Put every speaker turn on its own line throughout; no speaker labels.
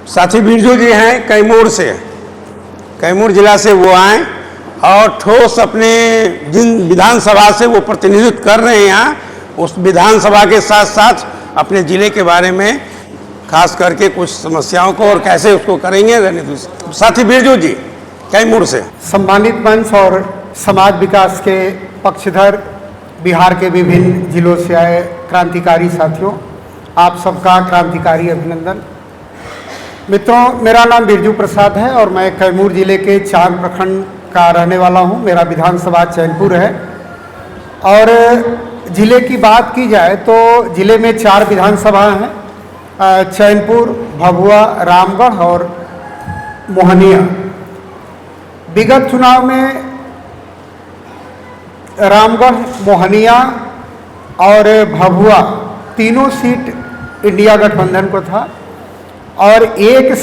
साथी बिरजू जी हैं कैमूर से, कैमूर जिला से वो आए और ठोस अपने जिन विधानसभा से वो प्रतिनिधित्व कर रहे हैं यहाँ, उस विधानसभा के साथ साथ अपने ज़िले के बारे में खास करके कुछ समस्याओं को और कैसे उसको करेंगे। साथी बिरजू जी कैमूर से।
सम्मानित मंच और समाज विकास के पक्षधर, बिहार के विभिन्न जिलों से आए क्रांतिकारी साथियों, आप सबका क्रांतिकारी अभिनंदन। मित्रों, मेरा नाम बिरजू प्रसाद है और मैं कैमूर जिले के 4 प्रखंड का रहने वाला हूं। मेरा विधानसभा चैनपुर है और जिले की बात की जाए तो जिले में 4 विधानसभा हैं, चैनपुर, भभुआ, रामगढ़ और मोहनिया। विगत चुनाव में रामगढ़, मोहनिया और भभुआ तीनों सीट इंडिया गठबंधन को था और एक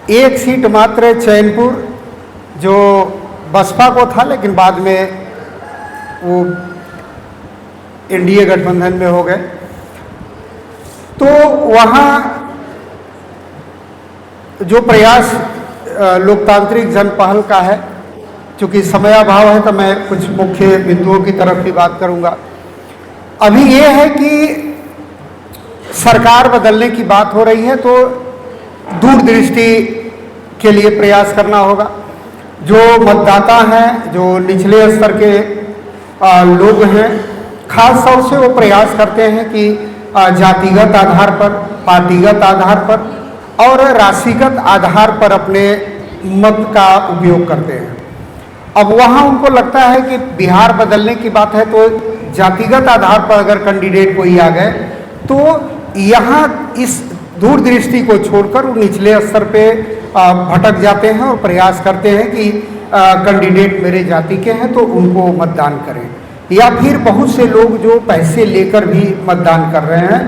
सीट मात्र चैनपुर जो बसपा को था, लेकिन बाद में वो एनडीए गठबंधन में हो गए। तो वहाँ जो प्रयास लोकतांत्रिक जनपहल का है, चूँकि समयाभाव है तो मैं कुछ मुख्य बिंदुओं की तरफ भी बात करूँगा। अभी ये है कि सरकार बदलने की बात हो रही है तो दूरदृष्टि के लिए प्रयास करना होगा। जो मतदाता हैं, जो निचले स्तर के लोग हैं, खास तौर से वो प्रयास करते हैं कि जातिगत आधार पर, पार्टीगत आधार पर और राशिगत आधार पर अपने मत का उपयोग करते हैं। अब वहाँ उनको लगता है कि बिहार बदलने की बात है तो जातिगत आधार पर अगर कैंडिडेट कोई आ गए तो यहाँ इस दूरदृष्टि को छोड़कर वो निचले स्तर पे भटक जाते हैं और प्रयास करते हैं कि कैंडिडेट मेरे जाति के हैं तो उनको मतदान करें, या फिर बहुत से लोग जो पैसे लेकर भी मतदान कर रहे हैं।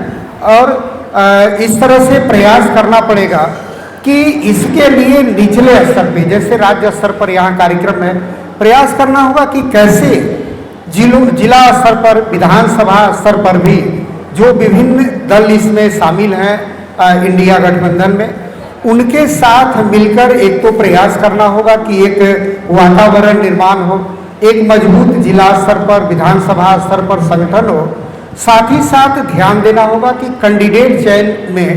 और इस तरह से प्रयास करना पड़ेगा कि इसके लिए निचले स्तर पे, जैसे राज्य स्तर पर यहाँ कार्यक्रम है, प्रयास करना होगा कि कैसे जिला स्तर पर, विधानसभा स्तर पर भी जो विभिन्न दल इसमें शामिल हैं इंडिया गठबंधन में, उनके साथ मिलकर एक तो प्रयास करना होगा कि एक वातावरण निर्माण हो, एक मजबूत जिला स्तर पर, विधानसभा स्तर पर संगठन हो। साथ ही साथ ध्यान देना होगा कि कैंडिडेट चयन में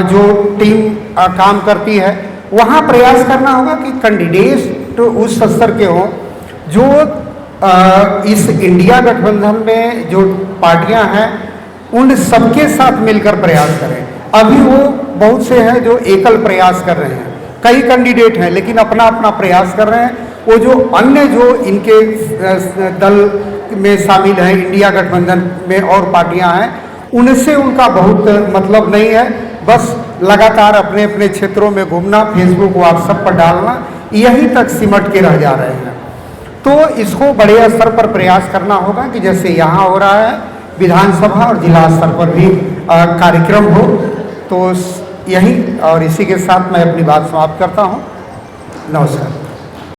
जो टीम काम करती है, वहाँ प्रयास करना होगा कि कैंडिडेट तो उस स्तर के हों जो इस इंडिया गठबंधन में जो पार्टियां हैं उन सबके साथ मिलकर प्रयास करें। अभी वो बहुत से हैं जो एकल प्रयास कर रहे हैं, कई कैंडिडेट हैं लेकिन अपना अपना प्रयास कर रहे हैं। वो जो अन्य जो इनके दल में शामिल हैं, इंडिया गठबंधन में और पार्टियां हैं, उनसे उनका बहुत मतलब नहीं है। बस लगातार अपने अपने क्षेत्रों में घूमना, फेसबुक व्हाट्सएप पर डालना, यहीं तक सिमट के रह जा रहे हैं। तो इसको बड़े स्तर पर प्रयास करना होगा कि जैसे यहाँ हो रहा है, विधानसभा और जिला स्तर पर भी कार्यक्रम हो। तो यही और इसी के साथ मैं अपनी बात समाप्त करता हूँ। नमस्कार।